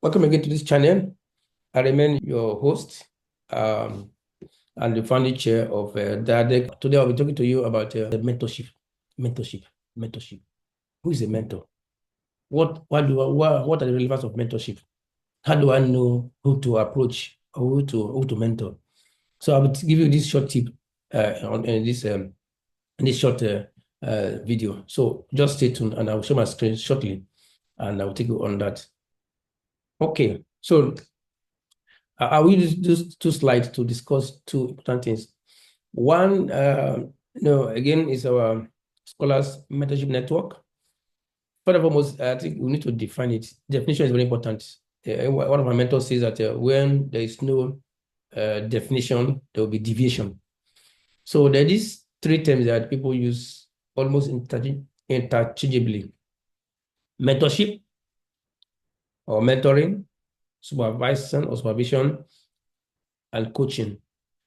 Welcome again to this channel. I remain your host and the founding chair of Diadec. Today I'll be talking to you about mentorship. Mentorship. Mentorship. Who is a mentor? What are the relevance of mentorship? How do I know who to approach or who to mentor? So I will give you this short tip on in this short video. So just stay tuned and I will show my screen shortly and I will take you on that. Okay, so I will use two slides to discuss two important things. One, again, is our scholars mentorship network. First and foremost, I think we need to define it. Definition is very important. One of my mentors says that when there is no definition, there will be deviation. So there is three terms that people use almost interchangeably: mentorship or mentoring, supervision or supervision, and coaching.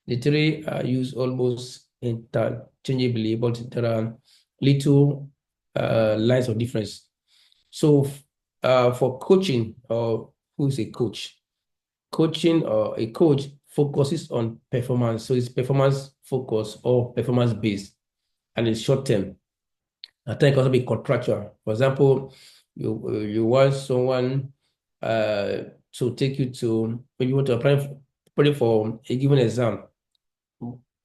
The three are used almost interchangeably, but there are little lines of difference. So for coaching, or who's a coach? Coaching or a coach focuses on performance. So it's performance focused or performance based, and it's short term. I think it can also be contractual. For example, you want someone to take you to, maybe you want to apply for a given exam.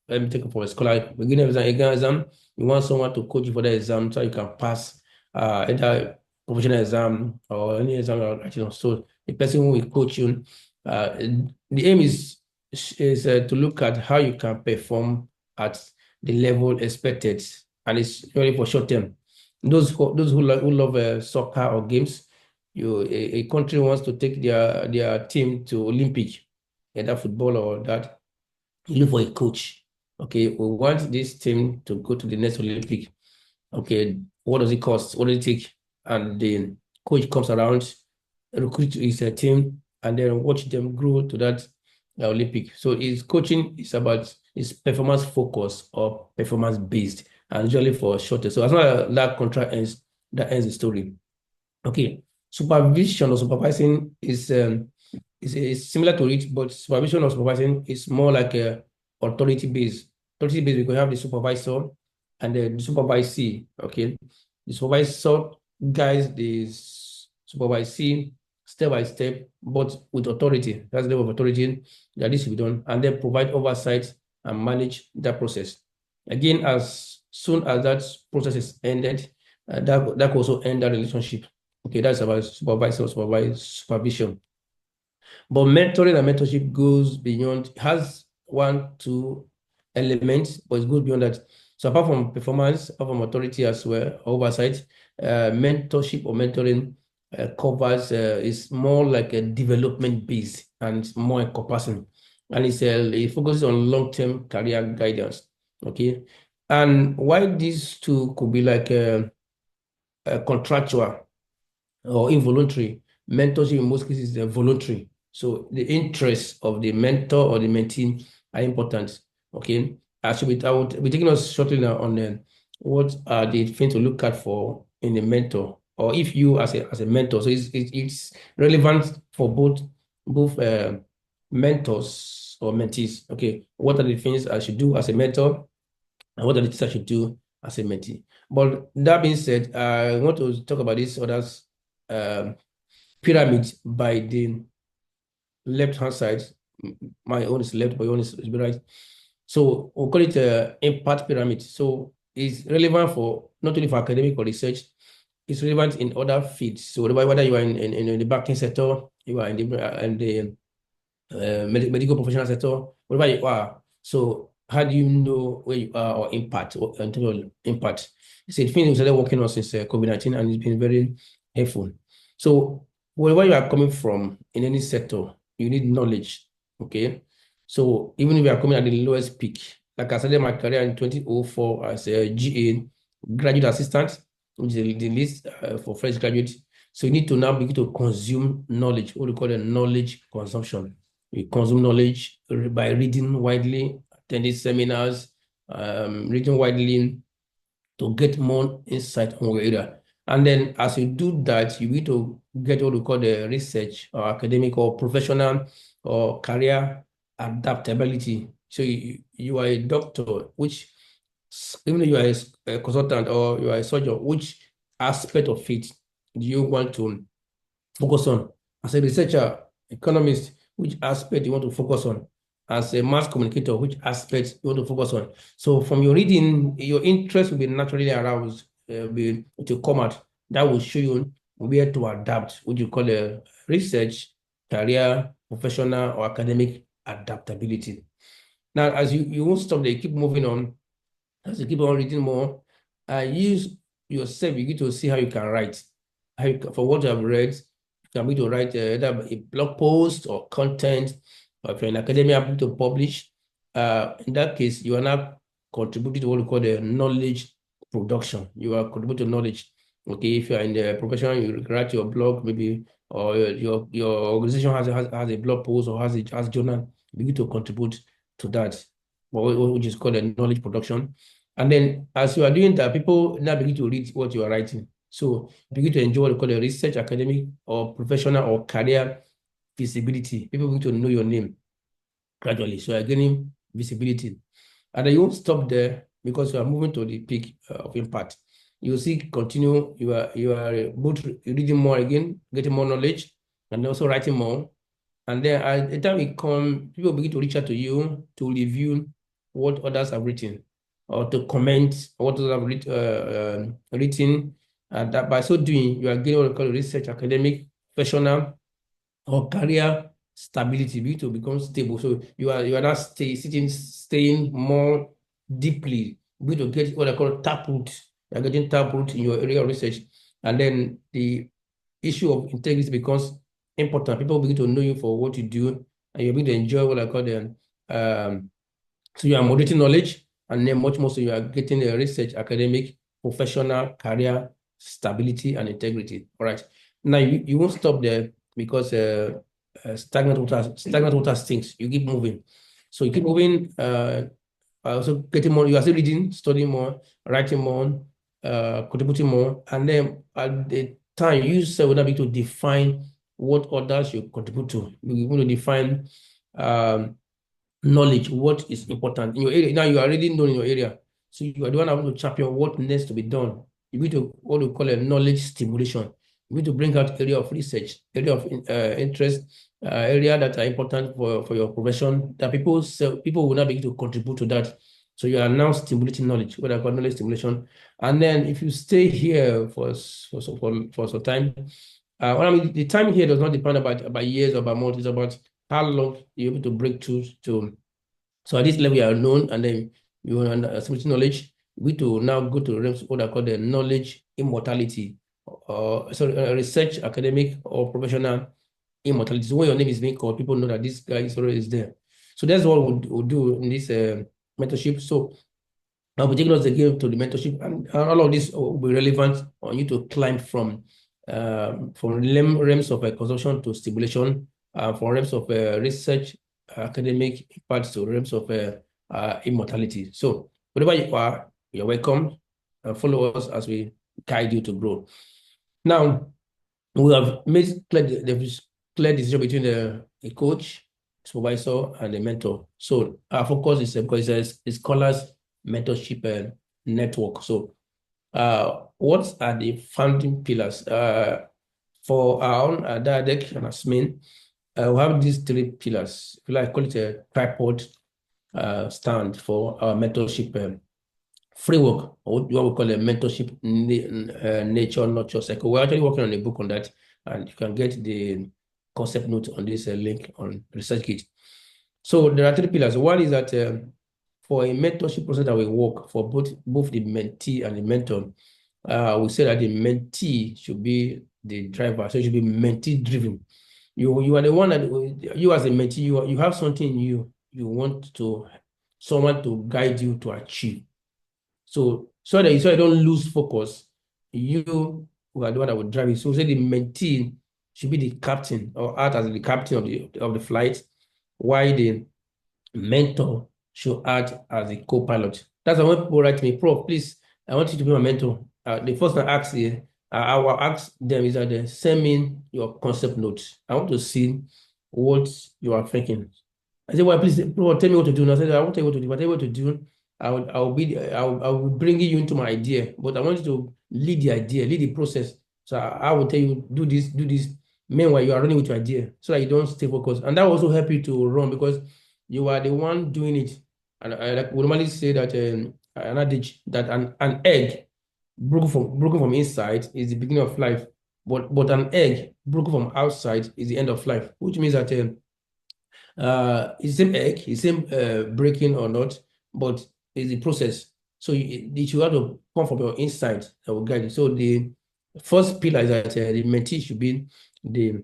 Let me take it for a scholar. Beginning exam, you want someone to coach you for the exam so you can pass either professional exam or any exam. So the person who will coach you, the aim is to look at how you can perform at the level expected, and it's really for short term. Those who love soccer or games, a country wants to take their team to Olympic, either football or that. You look for a coach. Okay, we want this team to go to the next Olympic. Okay, what does it cost? What does it take? And the coach comes around, recruit his team, and then watch them grow to that Olympic. So his coaching is about his performance focus or performance based, and usually for shorter. So as long as that contract ends, that ends the story. Okay, supervision or supervising is similar to it, but supervision or supervising is more like a authority based. Authority based, we can have the supervisor and the supervisee. Okay, the supervisor guides the supervisee step by step, but with authority. That's the level of authority that needs to be done, and then provide oversight and manage that process. Again, as soon as that process is ended, that could also end that relationship. Okay, that's about supervision. But mentoring and mentorship goes beyond, has one, two elements, but it goes beyond that. So apart from performance, apart from authority as well, oversight, mentorship or mentoring covers, is more like a development base and more encompassing. And it focuses on long-term career guidance. Okay. And why these two could be like contractual or involuntary. Mentorship in most cases is voluntary. So the interests of the mentor or the mentee are important. Okay. I would be taking us shortly now on what are the things to look at for in a mentor, or if you as a mentor. So it's relevant for both mentors or mentees. Okay. What are the things I should do as a mentor, and what are the things I should do as a mentee? But that being said, I want to talk about this others pyramid by the left-hand side. My own is left, but your own is right. So we'll call it impact pyramid. So it's relevant for not only for academic or research, it's relevant in other fields. So whether you are in the banking sector, you are in the medical professional sector, wherever you are. So how do you know where you are or impact, or in terms of impact? It's a thing we started working on since COVID-19, and it's been very helpful. So wherever you are coming from in any sector, you need knowledge. Okay. So even if you are coming at the lowest peak, like I started my career in 2004 as a GA, graduate assistant, which is the list for fresh graduates. So you need to now begin to consume knowledge, what we call the knowledge consumption. We consume knowledge by reading widely, attending seminars, reading widely to get more insight on your area. And then as you do that, you need to get what we call the research or academic or professional or career adaptability. So you are a doctor, which even though you are a consultant or you are a surgeon, which aspect of it do you want to focus on? As a researcher, economist, which aspect you want to focus on? As a mass communicator, which aspect you want to focus on? So from your reading, your interest will be naturally aroused, to come out. That will show you where to adapt, which you call a research, career, professional, or academic adaptability. Now, as you won't stop there, you keep moving on, as you keep on reading more, use yourself, you get to see how you can write. For what you have read, you can be to write either a blog post or content, or if you're in academia, able to publish. In that case, you are not contributing to what we call the knowledge production. You are contributing to knowledge. Okay, if you're in the profession, you write your blog, maybe, or your organization has a blog post or has a journal, you begin to contribute to that, which is called a knowledge production. And then as you are doing that, people now begin to read what you are writing. So begin to enjoy what we call a research, academic, or professional or career visibility. People begin to know your name gradually. So you're gaining visibility. And then you won't stop there because you are moving to the peak of impact. You see, continue, you are both reading more again, getting more knowledge, and also writing more. And then at the time it comes, people begin to reach out to you to review what others have written or to comment what others have written. And that by so doing, you are getting what we call research, academic, professional, or career stability. You need to become stable. So you are not staying more deeply. You need to get what I call taproot. You are getting taproot in your area of research. And then the issue of integrity becomes important. People begin to know you for what you do, and you begin to enjoy what I call them. So you are moderating knowledge, and then much more so you are getting a research, academic, professional, career stability, and integrity. All right. Now you won't stop there because stagnant water stinks. You keep moving. So you keep moving. Also getting more. You are still reading, studying more, writing more, contributing more, and then at the time you yourself will not be able to define what others you contribute to. You want to define knowledge, what is important in your area. Now you are already known in your area. So you are the one able to champion what needs to be done. You need to what we call a knowledge stimulation. You need to bring out area of research, area of interest, area that are important for your profession, that people will not be able to contribute to that. So you are now stimulating knowledge, what I call knowledge stimulation. And then if you stay here for some time, well, I mean, the time here does not depend about years or about months. It's about how long you're able to break through to. So at this level, you are known, and then you are submitting knowledge. We to now go to realms what I call the knowledge immortality, or sorry, research, academic, or professional immortality. So when your name is being called, people know that this guy is already there. So that's what we'll do in this mentorship. So I'll be taking us again to the mentorship, and all of this will be relevant on you to climb from realms of consumption to stimulation, from realms of research, academic parts to realms of immortality. So wherever you are, you're welcome. Follow us as we guide you to grow. Now, we have made clear decision between a coach, supervisor, and a mentor. So our focus is because it's a scholars mentorship network. So what are the founding pillars? For our own Diadec and Asmin, we have these three pillars. If you like, call it a tripod stand for our mentorship framework, or what we call a mentorship nature, nurture cycle. We're actually working on a book on that, and you can get the concept note on this link on ResearchGate. So there are three pillars. One is that for a mentorship process that we work for both the mentee and the mentor, we say that the mentee should be the driver, so it should be mentee driven. You are the one that you as a mentee, you have something in you want someone to guide you to achieve. So that you don't lose focus, you are the one that will drive it. So say the mentee should be the captain or act as the captain of the flight, while the mentor should act as a co-pilot. That's why when people write to me, Prof, please, I want you to be my mentor. The first thing I ask you, I will ask them is that they send me your concept notes. I want to see what you are thinking. I said, well, please, bro, tell me what to do. And I said, I won't tell you what to do. If I tell you what to do, I will bring you into my idea, but I want you to lead the idea, lead the process. So I will tell you, do this, do this. Meanwhile, you are running with your idea so that you don't stay focused. And that will also help you to run because you are the one doing it. And like we normally say that an adage that an egg broken from inside is the beginning of life, but an egg broken from outside is the end of life, which means that it's the same egg, it's same breaking or not, but it's the process. So it should have to come from your inside that will guide you. So the first pillar is that the mentee should be the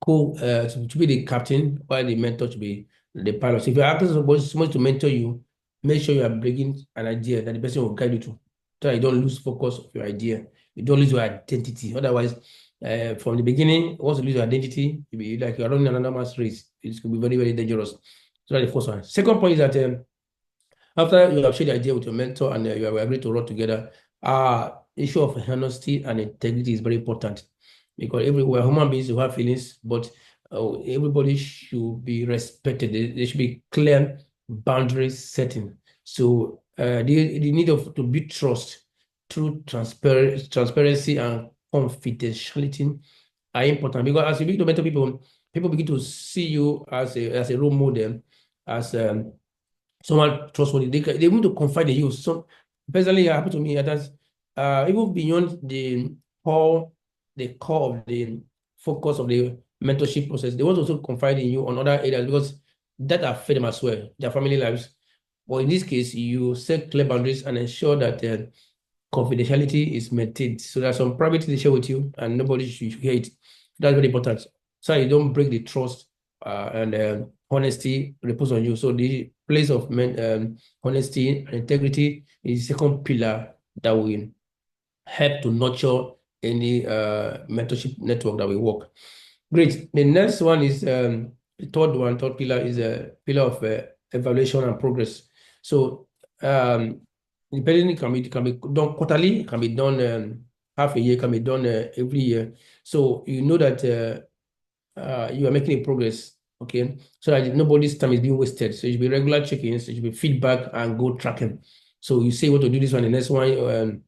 to be the captain, while the mentor should be the pilot. So if you're asking somebody to mentor you, make sure you are bringing an idea that the person will guide you to. So that you don't lose focus of your idea. You don't lose your identity. Otherwise, from the beginning, once you lose your identity, you'll be like you're running an anonymous race. It could be very, very dangerous. So that's the first one. Second point is that after you have shared the idea with your mentor and you have agreed to work together, issue of honesty and integrity is very important because we're human beings who have feelings, but everybody should be respected. There should be clear boundaries setting. So the need to build trust through transparency and confidentiality are important because as you begin to mentor people, people begin to see you as a role model, as someone trustworthy. They want to confide in you. So personally, it happened to me that even beyond the core of the focus of the mentorship process, they want to also confide in you on other areas because that affect them as well, their family lives. But in this case, you set clear boundaries and ensure that confidentiality is maintained. So there's some private they share with you and nobody should hear it. That's very important. So you don't break the trust and honesty repose on you. So the place of honesty and integrity is the second pillar that will help to nurture any mentorship network that we work. Great. The next one is the third pillar is a pillar of evaluation and progress. So depending, it can be done quarterly, it can be done half a year, it can be done every year. So you know that you are making a progress, okay? So that nobody's time is being wasted. So it should be regular check-ins, it should be feedback and goal tracking. So you say what to do this one, the next one,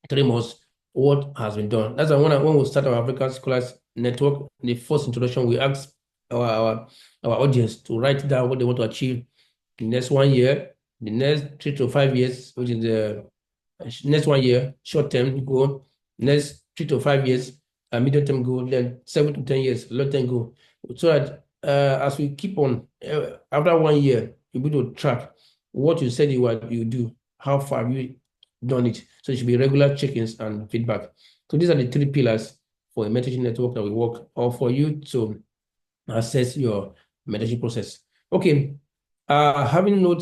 3 months, what has been done. That's why when we start our African Scholars Network, the first introduction, we ask our audience to write down what they want to achieve the next 1 year, the next 3 to 5 years, which is the next 1 year, short-term goal, next 3 to 5 years, a medium-term goal, then 7 to 10 years, long-term goal. So that as we keep on, after 1 year, you'll be able to track what you said you do, how far have you done it. So it should be regular check-ins and feedback. So these are the 3 pillars for a mentorship network that we work, or for you to assess your mentorship process. Okay, having known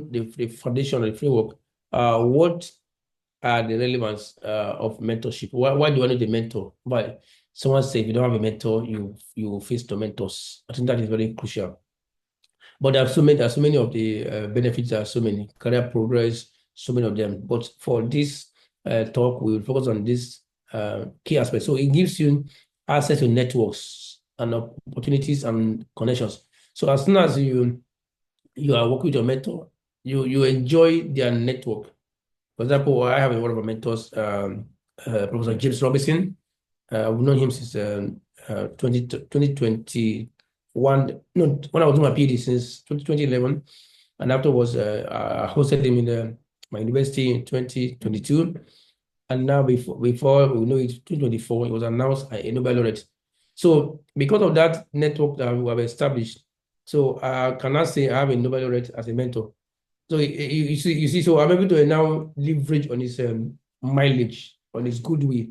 the foundation of the framework, what are the relevance of mentorship? Why do I need a mentor? Why? Someone said if you don't have a mentor, you will face the mentors. I think that is very crucial. But there are so many of the benefits. There are so many career progress, so many of them. But for this talk, we will focus on this key aspect. So it gives you access to networks and opportunities and connections. So as soon as you are working with your mentor, you enjoy their network. For example, I have one of my mentors, Professor James Robinson. I've known him since 2021. No, when I was doing my PhD since 2011. And afterwards, I hosted him in my university in 2022. And now, before we know it, 2024, it was announced a Nobel laureate. So, because of that network that we have established, so I cannot say I have a Nobel laureate as a mentor. So you see, so I'm able to now leverage on his mileage, on his goodwill.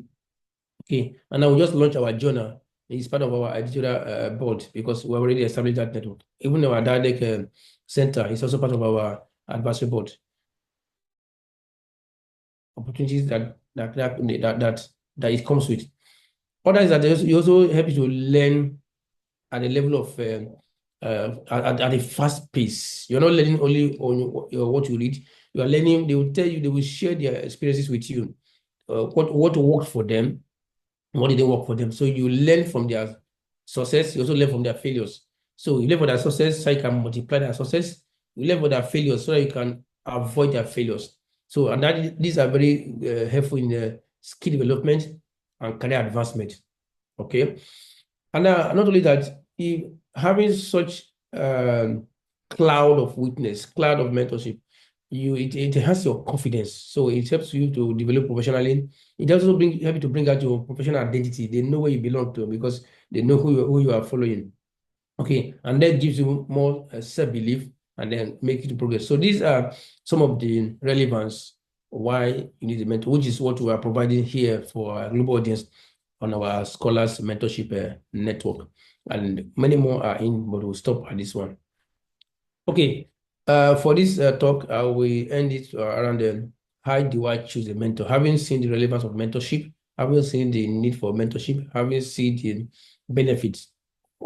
Okay, and now we just launch our journal. It's part of our editorial board because we already established that network. Even our dialect center is also part of our advisory board. Opportunities that it comes with. Other is that you also help you to learn at a level of at a fast pace. You're not learning only on what you read. You are learning. They will tell you. They will share their experiences with you. what worked for them, what didn't work for them. So you learn from their success, you also learn from their failures. So you learn from their success so you can multiply their success. You learn from their failures so that you can avoid their failures. So and these are very helpful in the skill development and career advancement. Okay. And not only that, if having such cloud of witness, cloud of mentorship, it has your confidence. So it helps you to develop professionally. It also help you to bring out your professional identity. They know where you belong to because they know who you are following. Okay, and that gives you more self-belief and then make you to progress. So these are some of the relevance why you need a mentor, which is what we are providing here for our global audience on our scholars mentorship network. And many more are in, but we'll stop at this one. Okay, for this talk, we end it around how do I choose a mentor? Having seen the relevance of mentorship, having seen the need for mentorship, having seen the benefits,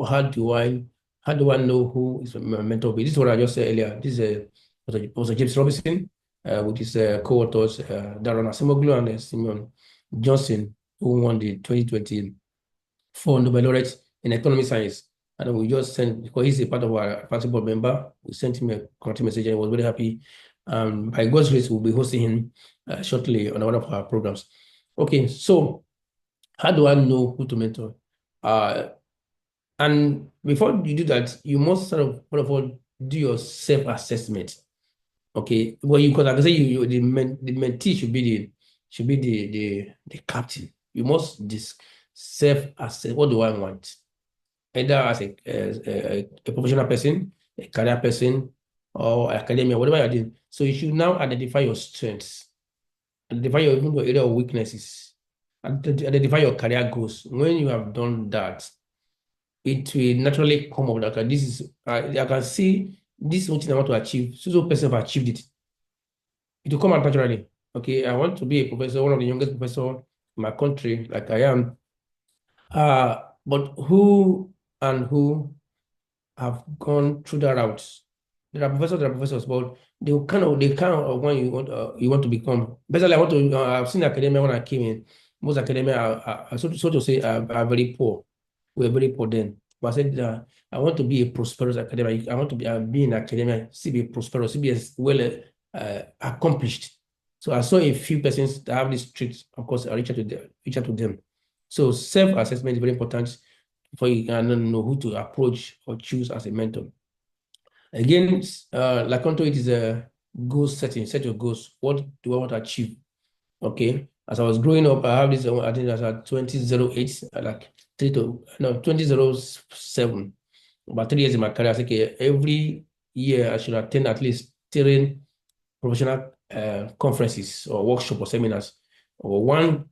how do I know who is my mentor? This is what I just said earlier. This is Professor James Robinson, with his co-authors Darren Asimoglu and Simeon Johnson, who won the 2024 Nobel laureate in economic science. And we just sent, because he's a part of our advisory board member, we sent him a contact message and he was very happy. By God's grace, we'll be hosting him shortly on one of our programs. Okay, so how do I know who to mentor? And before you do that, you must sort of, first of all, do your self-assessment. Okay, well, because like I say, the mentee should be the captain. You must self-assess. What do I want? Either as a professional person, a career person, or academia, whatever you're doing. So you should now identify your strengths, identify your area of weaknesses, and identify your career goals. When you have done that, it will naturally come up. Like this is, I can see this is what I want to achieve. So person have achieved it. It will come out naturally. Okay, I want to be a professor, one of the youngest professor in my country, like I am. But who have gone through that route. There are professors, but they kind of when you want to become. Basically, I want to. I've seen academia when I came in. Most academia are so to say are very poor. We're very poor then. But I said I want to be a prosperous academia. I want to be in academia, see be prosperous, see be as well accomplished. So I saw a few persons that have these traits. Of course, I reach out to them. So self-assessment is very important before you can know who to approach or choose as a mentor. Again, like onto it is a goal setting. Set your goals. What do I want to achieve? Okay. As I was growing up, I have this. I think that's at 2008, like 2007. About 3 years in my career, I said, okay, every year I should attend at least 3 professional conferences or workshops or seminars, or one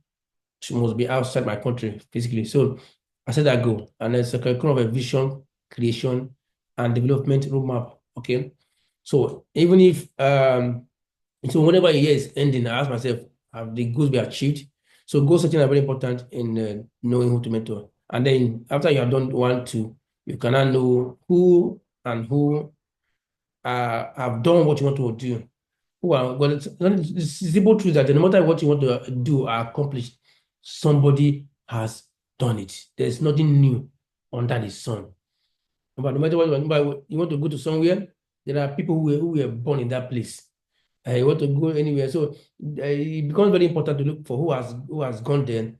must be outside my country physically. So I set that goal, and it's a kind of a vision, creation, and development roadmap. Okay, so even if so whenever a year is ending, I ask myself, have the goals been achieved? So goal setting are very important in knowing who to mentor. And then after you have done 1, 2, you can now know who and who have done what you want to do. Well, the simple truth that no matter what you want to do or accomplish, somebody has done it. There's nothing new under the sun. But no matter what you want to go to somewhere, there are people who were born in that place. You want to go anywhere. So it becomes very important to look for who has gone there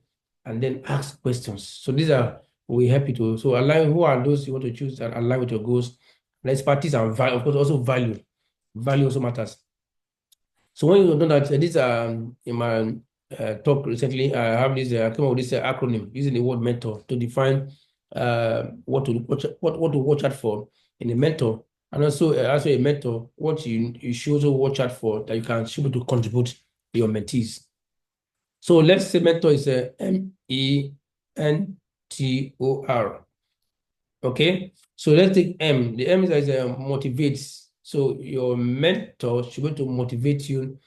and then ask questions. So these are we happy to. So align who are those you want to choose and align with your goals. And expertise and value, of course, also value. Value also matters. So when you know that this in my talk recently, I have this I came up with this acronym using the word mentor to define what to watch out for in a mentor, and also a mentor what you should also watch out for that you can be able to contribute to your mentees. So let's say mentor is a mentor. Okay, so let's take M. The M is motivates. So your mentor should be able to motivate you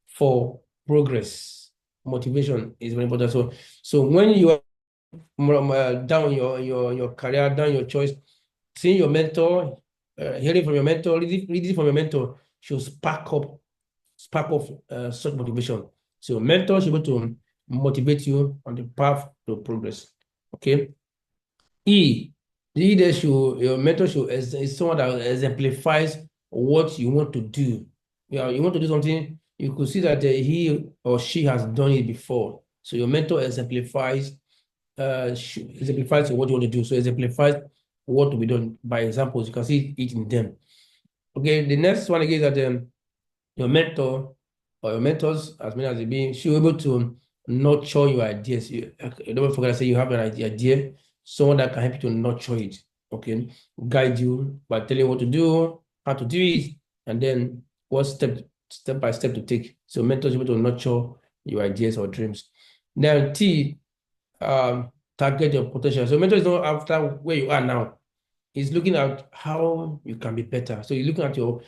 for progress. Motivation is very important. So when you are down your career, down your choice, seeing your mentor, hearing from your mentor, reading from your mentor should spark up such motivation. So mentor should be able to motivate you on the path to progress. Okay. E, leader should, your mentor should is someone that exemplifies what you want to do. You want to do something, you could see that he or she has done it before. So your mentor exemplifies what you want to do. So exemplifies what to be done by examples. You can see it in them. Okay, the next one again is that your mentor or your mentors, as many as they be, should be able to nurture your ideas. Don't forget I say you have an idea, someone that can help you to nurture it, okay? Guide you by telling you what to do, how to do it, and then what step by step to take. So mentors should be able to nurture your ideas or dreams. Then T, target your potential. So mentor is not after where you are now. He's looking at how you can be better. So you're looking at so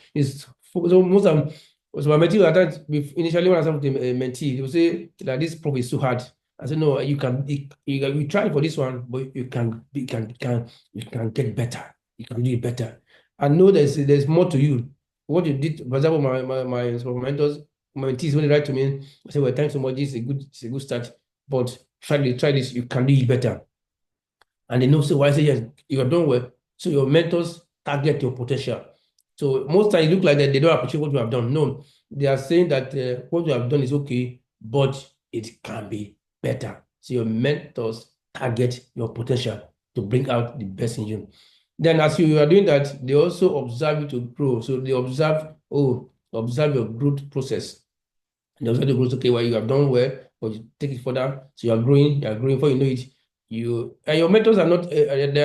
most of so my mentee at that initially when I started with a mentee, they will say that this prof is too hard. I said, no, you try for this one, but you can get better. You can do it better. I know there's more to you. What you did, for example, my mentors, my mentees, when they write to me, I say, well, thanks so much. This is a good start, but try this, you can do it better. And they know, so why I say, yes, you are doing well. So your mentors target your potential. So most times it look like that they don't appreciate what you have done. No, they are saying that what you have done is okay, but it can be better. So your mentors target your potential to bring out the best in you. Then as you are doing that, they also observe you to grow. So they observe your growth process. And also the growth, okay, well, you have done well, but you take it further. So you are growing before you know it. Your mentors are not they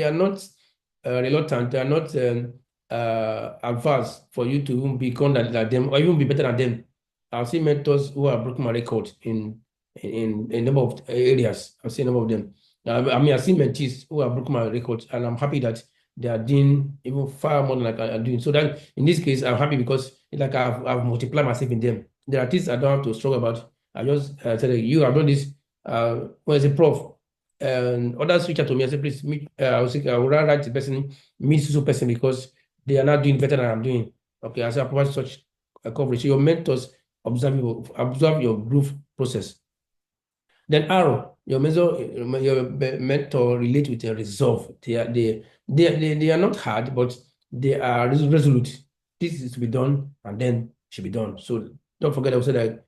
are not reluctant, they are not adverse for you to even become like them or even be better than them. I've seen mentors who have broken my record in a number of areas. I've seen a number of them. I mean, I've seen mentees who have broken my record, and I'm happy that they are doing even far more than like I'm doing. So that in this case, I'm happy because it's like I've multiplied myself in them. There are things I don't have to struggle about. I just tell you, I've done this. When I say prof, and others reach out to me and say, please, I would rather write the person, me so person, because they are not doing better than I'm doing. Okay, I say I provide such a coverage. So your mentors observe your growth process. Then R, your mentor relate with a resolve. They are not hard, but they are resolute. This is to be done, and then should be done. So don't forget also that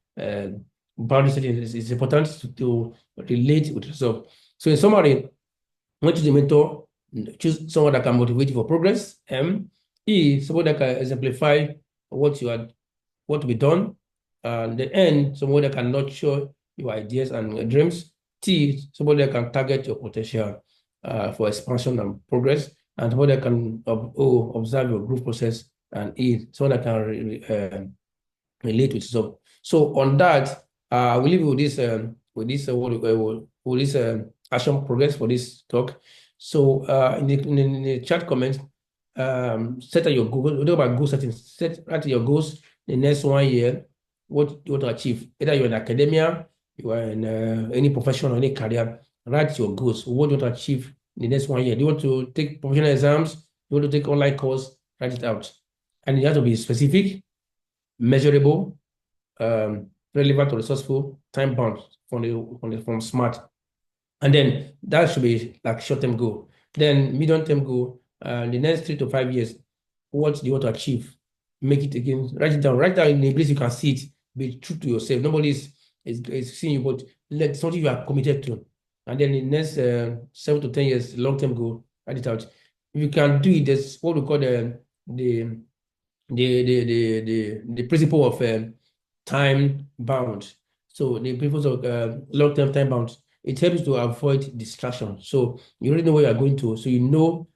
boundary setting is important to relate with resolve. So in summary, when choose a mentor, choose someone that can motivate you for progress. Someone that can exemplify what to be done. And the N, someone that can nurture your ideas and dreams. T, somebody that can target your potential for expansion and progress. And somebody that can observe your growth process. And E, someone that can relate with yourself. So on that, we'll leave you with this action progress for this talk. So in the chat comments, set out your goals. We'll talk about goal setting. Write your goals the next 1 year. What you want to achieve? Either you're in academia, you are in any profession or any career. Write your goals. What do you want to achieve in the next 1 year? Do you want to take professional exams? Do you want to take online course? Write it out, and you have to be specific, measurable, relevant or resourceful, time bound from SMART. And then that should be like short-term goal. Then medium-term goal, the next 3 to 5 years, what do you want to achieve? Make it again, write it down. Write down in a place you can see it. Be true to yourself. Nobody is seeing you, but let something you are committed to. And then in the next 7 to 10 years, long-term goal, write it out. If you can do it, that's what we call the principle of time bound. So the principle of long-term time bound, it helps to avoid distraction. So you already know where you're going to, so you know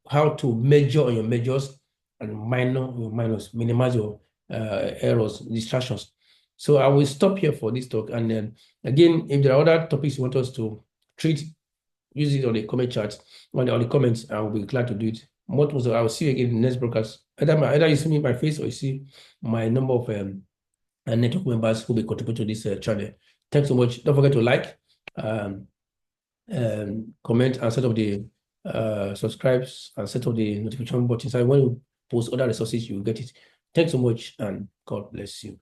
how to measure on your measures and minor your minors, minimize your errors, distractions. So I will stop here for this talk. And then again, if there are other topics you want us to treat, use it on the comment chat, on the comments. I will be glad to do it. Most I will see you again in the next broadcast. Either you see me my face or you see my number of network members who will contribute to this channel. Thanks so much. Don't forget to like, comment, and set up the subscribes and set up the notification button. So when you post other resources, you will get it. Thanks so much, and God bless you.